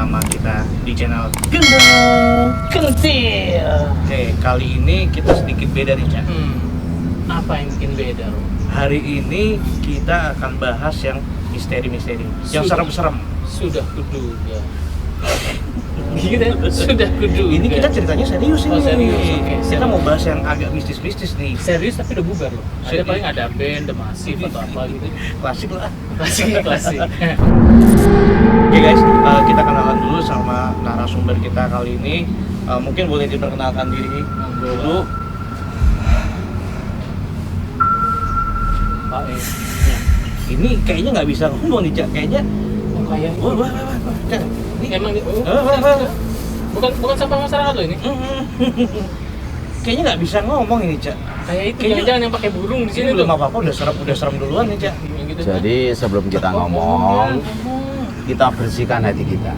bersama kita di channel Gendeng Kentil. Oke, kali ini kita sedikit beda nih, Cak. Apa yang bikin beda? Hari ini kita akan bahas yang misteri-misteri, yang serem-serem. Sudah kuduga. Gitu ya? Sudah kuduga. Ini kita ceritanya serius ini. Oh, serius. Oke, Kita serius. mau bahas yang agak mistis-mistis nih. Serius tapi udah bubar loh. Ada Serius. paling ada band, The Massive atau apa gitu. Klasik lah. Klasik. Oke guys, kita kenalan dulu sama narasumber kita kali ini. Mungkin boleh diperkenalkan diri dulu. Pak Ini kayaknya nggak bisa ngomong nih, Cak. Kayaknya kayak wah. Cak, ini emang wah. bukan sampah masyarakat loh ini. Kayaknya nggak bisa ngomong ini, Cak. Kayak itu Kayaknya- jangan yang pakai burung di Ini sini belum tuh. apa-apa udah serem duluan nih, Cak. Yang gitu. Jadi sebelum kita ngomong, kita bersihkan hati kita.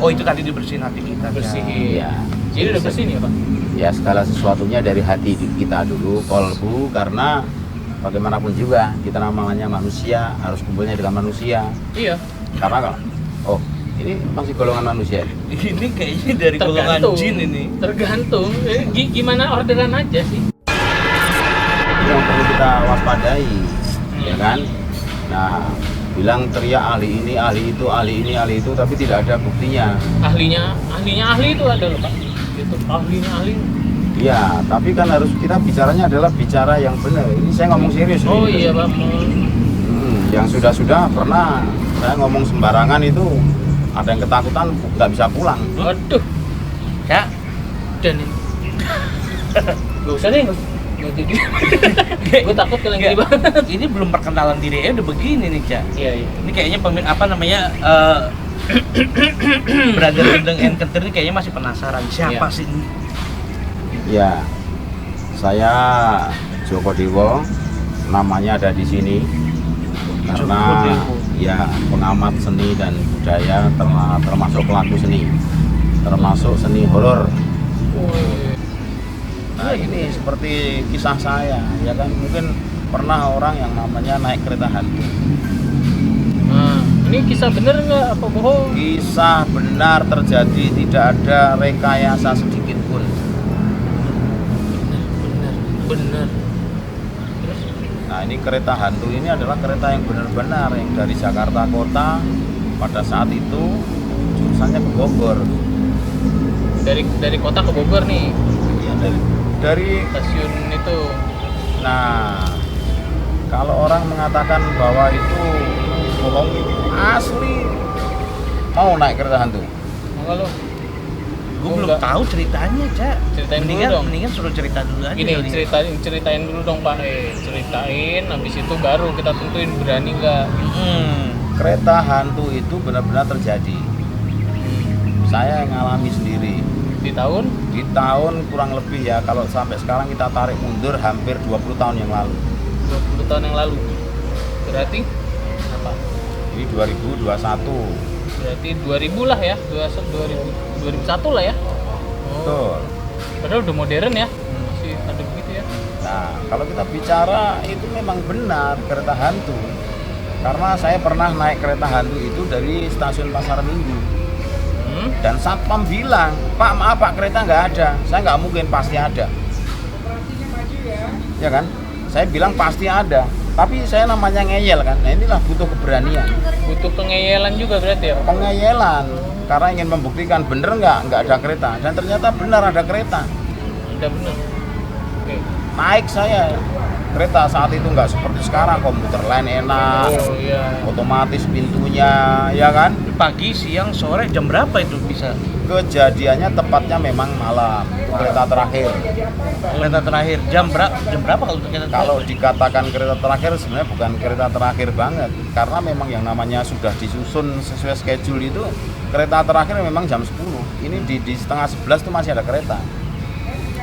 Oh itu tadi dibersihin hati kita. Bersihin. Ya. Jadi udah bersih nih ya Pak? Ya, segala sesuatunya dari hati kita dulu, kolbu, karena bagaimanapun juga kita namanya manusia, harus kumpulnya dengan manusia. Iya. Karena kalau, ini masih golongan manusia. Ini kayaknya dari golongan jin ini. Tergantung. Gimana orderan aja sih? Itu yang perlu kita waspadai, ya kan? Nah, bilang teriak ahli ini, ahli itu, ahli ini, ahli itu, tapi tidak ada buktinya. Ahlinya ahli itu ada loh Pak. Gitu. Ahli. Iya, tapi kan harus kita bicaranya adalah bicara yang benar. Ini saya ngomong serius. Oh nih. iya Pak. Yang sudah pernah saya ngomong sembarangan itu ada yang ketakutan nggak bisa pulang. Waduh. Cak, Dan ini. Gak usah deh. Gak jadi. Gue takut kalau yang gini banget. ini belum perkenalan diri udah begini nih, Cak. Iya. Ini kayaknya Brother Gendeng and Kentir ini kayaknya masih penasaran siapa Iya. sih ini? Ya, saya Joko Dewo, namanya ada di sini karena Joko Dewo. ya pengamat seni dan budaya, termasuk pelaku seni, termasuk seni horor. Nah, ini seperti kisah saya, ya kan, mungkin pernah orang yang namanya naik kereta hantu. Nah, ini kisah bener nggak apa bohong? Kisah benar terjadi, tidak ada rekayasa sedikit pun. Bener. Nah, ini kereta hantu ini adalah kereta yang benar-benar yang dari Jakarta Kota pada saat itu jurusannya ke Bogor. Dari kota ke Bogor nih. Ya, dari Stasiun itu. Nah, kalau orang mengatakan bahwa itu bohong, asli mau naik kereta hantu. Kalau Gue belum tahu ceritanya, Cak. Ceritain dulu dong. Mendingan suruh cerita dulu aja. Gini, kali. ceritain dulu dong Pak. Ceritain, habis itu baru kita tentuin berani nggak. Kereta hantu itu benar-benar terjadi. Saya ngalami sendiri. Di tahun Di tahun kurang lebih ya, kalau sampai sekarang kita tarik mundur hampir 20 tahun yang lalu. 20 tahun yang lalu. Berarti apa? Ini 2021. Berarti 2000 lah ya, 2001 lah ya. Betul. Padahal udah modern ya. Masih ada begitu ya. Nah, kalau kita bicara itu memang benar kereta hantu. Karena saya pernah naik kereta hantu itu dari stasiun Pasar Minggu. Dan satpam bilang, Pak maaf Pak, kereta nggak ada. Saya nggak mungkin, pasti ada. Ya kan? Saya bilang pasti ada. Tapi saya namanya ngeyel kan. Nah, inilah butuh keberanian. Butuh pengeyelan juga berarti ya. Pengeyelan. Karena ingin membuktikan bener nggak ada kereta. Dan ternyata benar ada kereta. Udah bener. Oke. Naik saya. Kereta saat itu nggak seperti sekarang, komuter lain enak, Oh iya. otomatis pintunya, ya kan? Pagi, siang, sore, jam berapa itu bisa? Kejadiannya tepatnya memang malam, itu kereta terakhir. Kereta terakhir jam berapa kalau kereta Kalau terakhir? dikatakan kereta terakhir, sebenarnya bukan kereta terakhir banget, karena memang yang namanya sudah disusun sesuai schedule itu, kereta terakhir memang jam 10. Ini di setengah 11 itu masih ada kereta.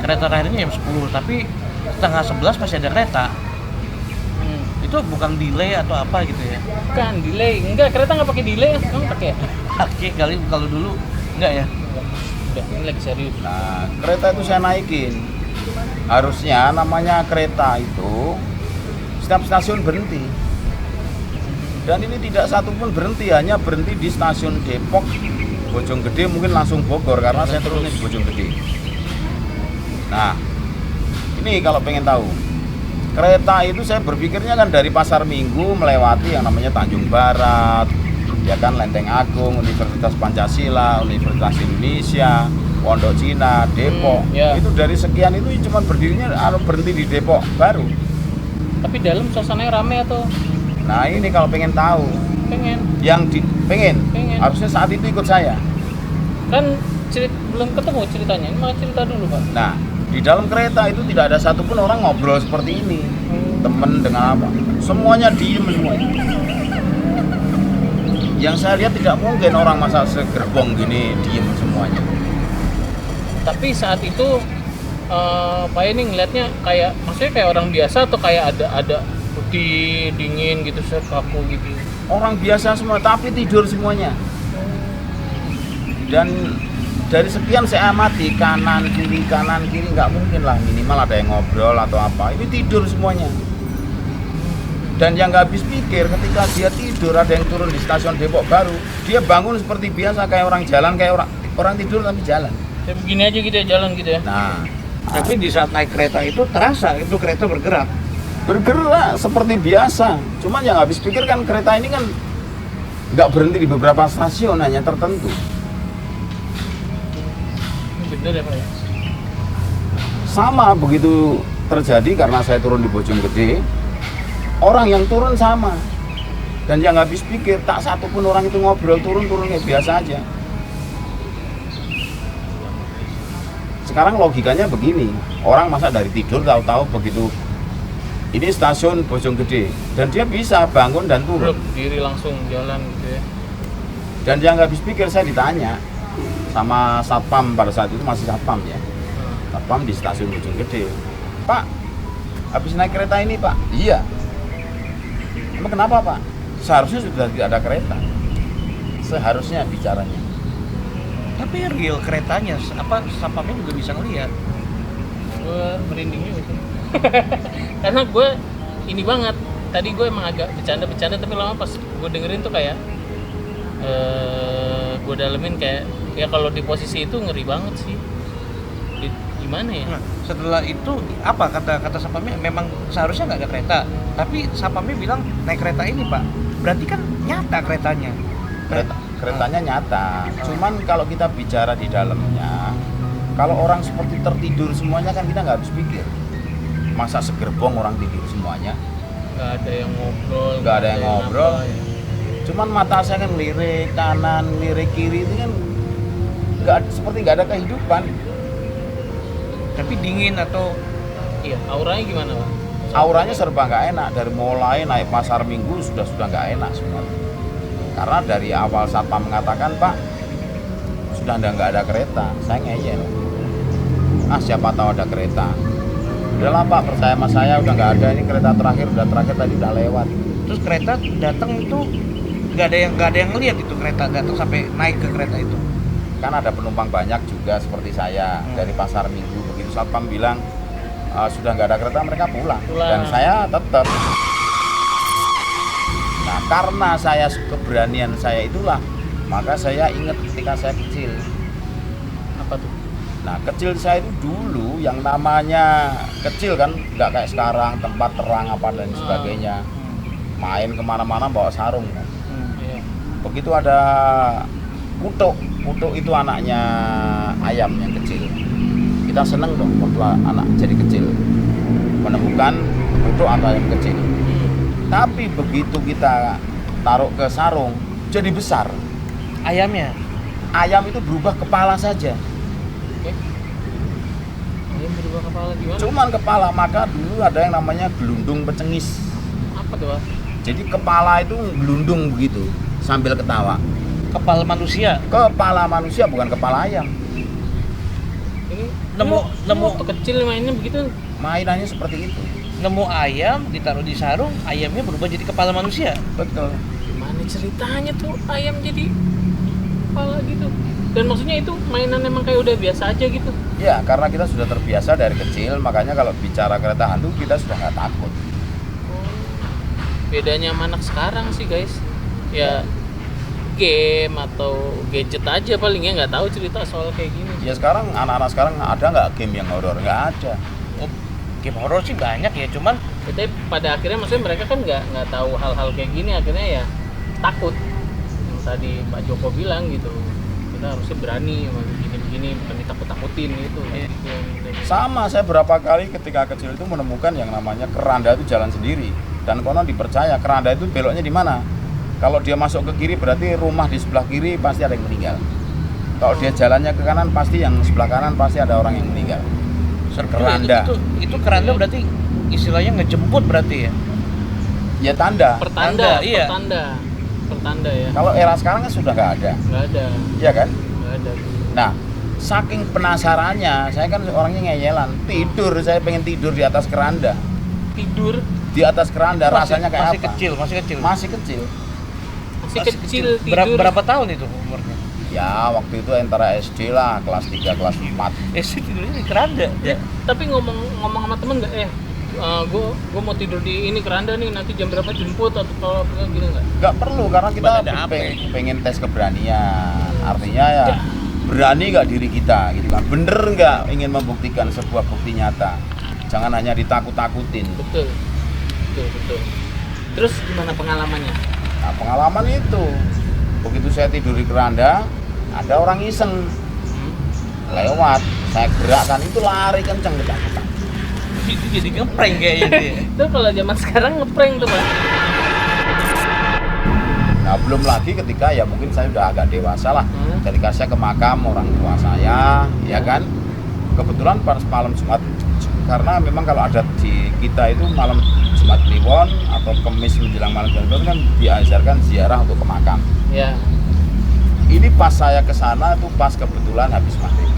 Kereta terakhirnya jam 10, tapi setengah 11 masih ada kereta. Itu bukan delay atau apa gitu ya? Bukan delay. Enggak, kereta nggak pakai delay. Kamu pakai? Oke, kali kalau dulu enggak ya? Udah, ini lagi serius. Nah, kereta itu saya naikin. Harusnya namanya kereta itu setiap stasiun berhenti. Dan ini tidak satu pun berhenti, hanya berhenti di stasiun Depok Bojonggede mungkin langsung Bogor karena saya turunnya di Bojonggede. Nah, ini kalau pengen tahu, kereta itu saya berpikirnya kan dari Pasar Minggu melewati yang namanya Tanjung Barat, ya kan, Lenteng Agung, Universitas Pancasila, Universitas Indonesia, Pondok Cina, Depok. Itu dari sekian itu cuma berdirinya berhenti di Depok baru. Tapi dalam suasananya rame atau? Nah ini kalau pengen tahu, pengen. Harusnya saat itu ikut saya. Kan belum ketemu ceritanya, ini malah cerita dulu Pak. Nah di dalam kereta itu tidak ada satupun orang ngobrol seperti ini, temen dengan apa, semuanya diem semuanya. Yang saya lihat tidak mungkin orang masa segerbong gini diem semuanya. Tapi saat itu Pak ini ngeliatnya kayak, maksudnya kayak orang biasa atau kayak ada putih dingin gitu, kaku gitu? Orang biasa semua, tapi tidur semuanya. Dan dari sekian saya amati kanan kiri nggak mungkin lah, minimal ada yang ngobrol atau apa. Ini tidur semuanya. Dan yang nggak habis pikir, ketika dia tidur ada yang turun di stasiun Depok Baru, dia bangun seperti biasa kayak orang jalan, kayak orang tidur tapi jalan. Kayak begini aja gitu ya, jalan gitu ya. Nah, Tapi di saat naik kereta itu terasa itu kereta bergerak. bergerak seperti biasa. Cuman yang habis pikir kan kereta ini kan nggak berhenti di beberapa stasiun, hanya tertentu. Ini bener ya Pak ya? Sama begitu terjadi karena saya turun di Bojonggede, orang yang turun sama. Dan yang habis pikir tak satupun orang itu ngobrol, turun-turun kayak biasa aja. Sekarang logikanya begini, orang masa dari tidur tahu-tahu begitu ini stasiun Bojonggede dan dia bisa bangun dan turun. Diri langsung jalan gitu ya. Dan yang habis pikir saya ditanya sama satpam, pada saat itu masih satpam ya. Satpam di stasiun Bojonggede. Pak, habis naik kereta ini Pak? Iya. Emang kenapa Pak? Seharusnya sudah tidak ada kereta. Seharusnya bicaranya. Tapi real keretanya, apa satpamnya juga bisa ngelihat. Gue merinding juga sih. Karena gue ini banget. Tadi gue emang agak bercanda tapi lama pas gue dengerin tuh kayak gue dalemin kayak ya kalau di posisi itu ngeri banget sih. Gimana ya? Nah, setelah itu apa kata satpamnya? Memang seharusnya nggak ada kereta, tapi satpamnya bilang naik kereta ini Pak. Berarti kan nyata keretanya. Keretanya nyata. Cuman kalau kita bicara di dalamnya, kalau orang seperti tertidur semuanya kan kita nggak habis pikir. Masa segerbong orang tidur semuanya? Nggak ada yang ngobrol. Nggak ada yang ngobrol. Apa, ya. Cuman mata saya kan lirik kanan, lirik kiri itu kan seperti nggak ada kehidupan. Tapi dingin atau Iya, auranya gimana Pak? Auranya serba nggak enak. Dari mulai naik Pasar Minggu sudah nggak enak sebenarnya. Karena dari awal satpam mengatakan Pak sudah nggak ada kereta, saya ngeyel. Siapa tahu ada kereta. Udahlah Pak, percaya sama saya, udah nggak ada, ini kereta terakhir tadi udah lewat. terus kereta datang itu nggak ada yang ngelihat itu kereta datang sampai naik ke kereta itu. Kan ada penumpang banyak juga seperti saya dari Pasar Minggu. Begitu satpam bilang sudah nggak ada kereta, mereka pulang. Dan saya tetap. Nah, karena saya keberanian saya itulah, maka saya ingat ketika saya kecil. Apa tuh? Nah, kecil saya itu dulu yang namanya kecil kan nggak kayak sekarang tempat terang apa dan sebagainya. Main kemana-mana bawa sarung kan. Iya. Begitu ada kutuk itu anaknya ayam yang kecil. Kita seneng dong waktu anak jadi kecil menemukan kutuk atau ayam kecil. Tapi begitu kita taruh ke sarung jadi besar. Ayamnya Ayam itu berubah kepala saja. Ayam berubah kepala gimana? Cuman kepala, maka dulu ada yang namanya gelundung pecengis. Apa tuh Pak? Jadi kepala itu gelundung begitu sambil ketawa. kepala manusia. Kepala manusia bukan kepala ayam. Ini Nemu waktu kecil mainnya begitu. Mainannya seperti itu. Nemu ayam ditaruh di sarung, ayamnya berubah jadi kepala manusia. Betul. Gimana ceritanya tuh ayam jadi kepala gitu? Dan maksudnya itu mainan emang kayak udah biasa aja gitu? Ya, karena kita sudah terbiasa dari kecil, makanya kalau bicara kereta hantu kita sudah nggak takut. Bedanya sama anak sekarang sih guys. Ya game atau gadget aja paling ya, nggak tahu cerita soal kayak gini. Ya sekarang anak-anak sekarang ada nggak game yang horor? Nggak ada. Oh, game horor sih banyak ya, cuman Tapi pada akhirnya maksudnya mereka kan nggak tahu hal-hal kayak gini, akhirnya ya takut. Yang tadi Pak Joko bilang gitu, kita harusnya berani begini-begini, bukan ditakut-takutin gitu. Iya. Sama, saya berapa kali ketika kecil itu menemukan yang namanya keranda itu jalan sendiri, dan konon dipercaya keranda itu beloknya di mana. Kalau dia masuk ke kiri berarti rumah di sebelah kiri pasti ada yang meninggal. Kalau dia jalannya ke kanan pasti yang sebelah kanan pasti ada orang yang meninggal. Keranda. Itu keranda berarti istilahnya ngejemput berarti ya. Ya tanda. Pertanda, iya. pertanda ya. Kalau era sekarang kan sudah nggak ada. Nggak ada, Iya kan? nggak ada. Nah, saking penasarannya, saya kan orangnya ngeyelan. Saya pengen tidur di atas keranda. Tidur Di atas keranda rasanya kayak masih apa? kecil, masih kecil. Masih kecil. masih kecil tidur. Berapa tahun itu umurnya? Ya, waktu itu antara SD lah, kelas 3, kelas 4. SD tidurnya di keranda. Ya. Tapi ngomong sama temen nggak gue mau tidur di ini keranda nih, nanti jam berapa jemput atau kalau gini nggak? Nggak perlu, karena kita Ada apa ya? pengen tes keberanian. Artinya ya, berani nggak diri kita gitu kan. Bener nggak ingin membuktikan sebuah bukti nyata. Jangan hanya ditakut-takutin. Betul. Terus gimana pengalamannya? Nah, pengalaman itu, begitu saya tidur di keranda, ada orang iseng lewat, saya gerakkan itu lari kenceng ketakutan. Itu jadi ngeprank kayaknya dia. Itu kalau zaman sekarang ngeprank tuh Pak. Nah, belum lagi ketika ya mungkin saya udah agak dewasa lah, ketika saya ke makam orang tua saya, ya kan, kebetulan pas malam Jumat, karena memang kalau ada di kita itu malam Jumat Kliwon atau Kemis menjelang malam Jumat Kliwon kan diajarkan ziarah untuk ke makam. Ya. Ini pas saya ke sana tuh pas kebetulan habis maghrib.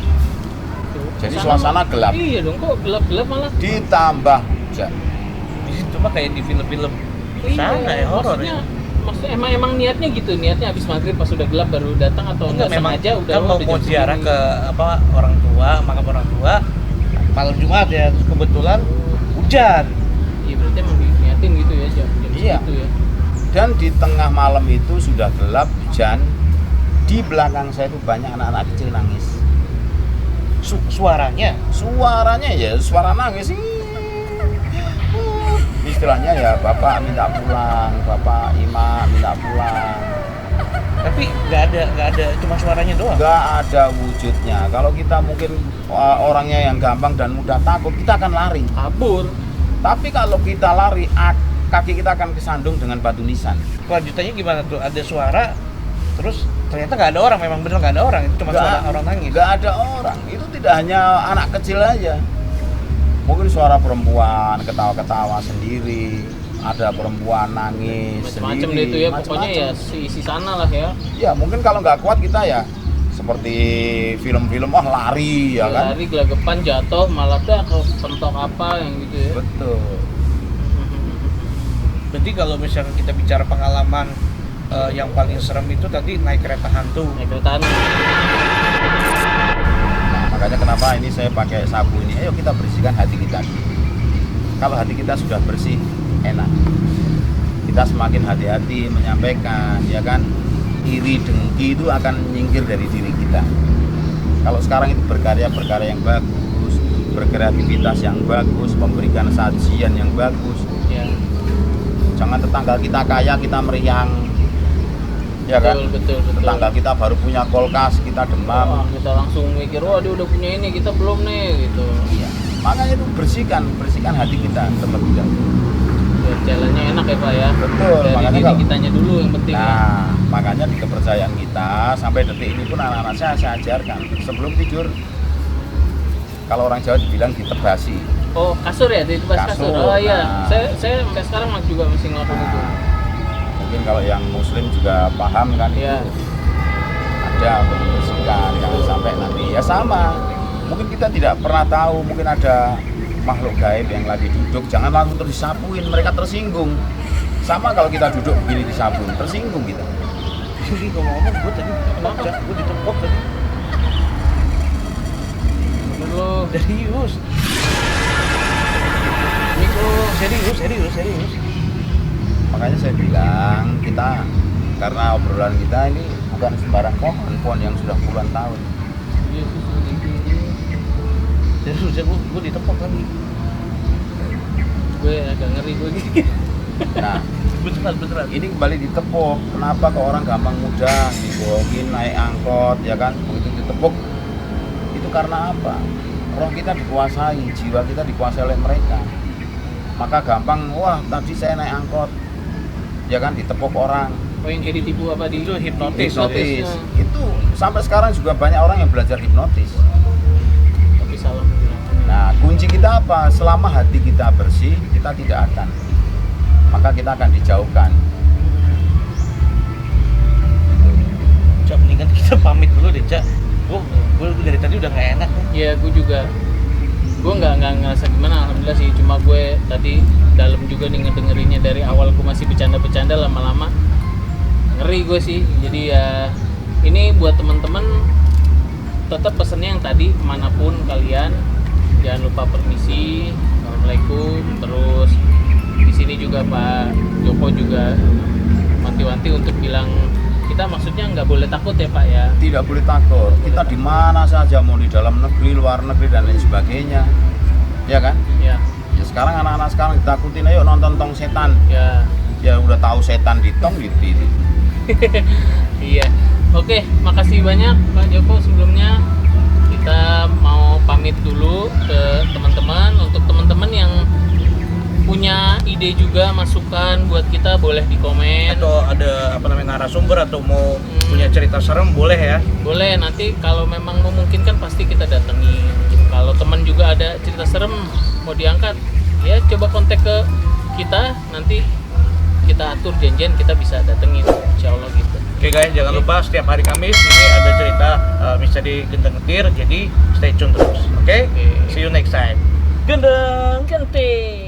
Jadi suasana gelap. Iya dong, kok gelap-gelap malah. Ditambah hujan. Di situ mah kayak di film-film sana ya horor ya. Maksudnya emang niatnya gitu, niatnya habis maghrib pas udah gelap baru datang atau enggak memang sengaja udah kan mau jam ziarah segini. ke orang tua, makam orang tua malam Jumat ya, terus kebetulan hujan. Iya berarti emang diniatin gitu ya jam Iya. segitu ya. Dan di tengah malam itu sudah gelap hujan. Di belakang saya itu banyak anak-anak kecil nangis. Suaranya Suaranya ya suara nangis. Istilahnya ya bapak minta pulang, bapak ima minta pulang. tapi nggak ada cuma suaranya doang. Nggak ada wujudnya. Kalau kita mungkin orangnya yang gampang dan mudah takut, kita akan lari. Kabur. Tapi kalau kita lari, kaki kita akan kesandung dengan batu nisan. Kelanjutannya gimana tuh? Ada suara, terus ternyata nggak ada orang, memang bener nggak ada orang, itu cuma suara orang nangis. Nggak ada orang. Itu tidak hanya anak kecil aja. Mungkin suara perempuan ketawa-ketawa sendiri, ada perempuan nangis Macam-macam sendiri. deh itu ya, macam-macam. pokoknya ya isi sana lah ya. Ya mungkin kalau nggak kuat kita ya seperti film-film lari ya kan. Lari gelagapan jatuh malah dah ke pentok apa yang gitu ya. Betul. Berarti kalau misalnya kita bicara pengalaman yang paling serem itu tadi naik kereta hantu. Naik kereta hantu. Makanya kenapa ini saya pakai sabu ini. Ayo kita bersihkan hati kita. Kalau hati kita sudah bersih, enak. Kita semakin hati-hati menyampaikan, ya kan. Iri dengki itu akan nyingkir dari diri kita. Kalau sekarang itu berkarya yang bagus, berkreativitas yang bagus, memberikan sajian yang bagus. Ya. Jangan tetangga kita kaya kita meriang, ya kan. Betul. Tetangga kita baru punya kulkas kita demam. Wah, kita langsung mikir, wah dia udah punya ini, kita belum nih gitu. Iya. Makanya itu bersihkan hati kita terlebih dahulu. Biar jalannya enak ya Pak ya. Betul, Dari makanya diri kalau- kitanya dulu yang penting ya. Nah, makanya di kepercayaan kita sampai detik ini pun anak-anak saya ajarkan sebelum tidur. Kalau orang Jawa dibilang ditebasi. Oh kasur ya, di pas kasur. Kasur, Oh iya, nah. saya sampai sekarang juga masih ngelakuin itu. Nah, mungkin kalau yang Muslim juga paham kan Iya. itu ada untuk membersihkan, jangan sampai nanti ya sama. Mungkin kita tidak pernah tahu, mungkin ada makhluk gaib yang lagi duduk, jangan langsung terus disapuin, mereka tersinggung. Sama kalau kita duduk begini disapuin, tersinggung kita. Jadi ngomong-ngomong, gue tadi kenapa? Gue ditepok tadi. Bener lo. Serius. Mikro, serius. Makanya saya bilang kita karena obrolan kita ini bukan sembarang pohon yang sudah puluhan tahun. Iya sih seperti itu. Terus gue ditepok lagi. Gue agak ngeri gue gini. Nah, Beneran. ini kembali ditepuk. Kenapa ke orang gampang mudah dibohongin naik angkot, ya kan? Begitu ditepuk, itu karena apa? Roh kita dikuasai, jiwa kita dikuasai oleh mereka. Maka gampang, wah tadi saya naik angkot, ya kan, ditepuk orang. Oh yang kayak ditipu apa di Itu hipnotis. Hipnotis. ya. Itu sampai sekarang juga banyak orang yang belajar hipnotis. Tapi salah. Nah, kunci kita apa? Selama hati kita bersih, kita tidak akan. Maka kita akan dijauhkan. Cak, mendingan kita pamit dulu deh, Cak. Gue dari tadi udah gak enak. Iya, gue juga. Gue nggak ngerasa gimana, alhamdulillah sih. Cuma gue tadi dalam juga nih ngedengerinnya dari awal gue masih bercanda-bercanda, lama-lama ngeri gue sih. Jadi ya ini buat teman-teman tetap pesennya yang tadi, manapun kalian jangan lupa permisi, assalamualaikum. Terus di sini juga Pak Joko juga wanti-wanti untuk bilang kita maksudnya nggak boleh takut ya Pak ya. Tidak boleh takut. Kita di mana saja, mau di dalam negeri, luar negeri dan lain sebagainya. Ya kan? Ya, Ya sekarang anak-anak sekarang ditakutin, ayo nonton tong setan. ya. Ya udah tahu setan di tong gitu. Iya. Oke, makasih banyak Pak Joko. Sebelumnya kita mau pamit dulu ke teman-teman. Untuk teman-teman yang punya ide juga, masukan buat kita, boleh di komen. Atau ada narasumber atau mau punya cerita serem, boleh ya. Boleh, nanti kalau memang memungkinkan pasti kita datengin. Kalau teman juga ada cerita serem mau diangkat, ya coba kontak ke kita, nanti kita atur janjian, kita bisa datengin, insya Allah gitu. Oke guys, jangan lupa setiap hari Kamis ini ada cerita Misteri Gendeng Getir, jadi stay tune terus. Oke? Oke. See you next time. Gendeng Gentir.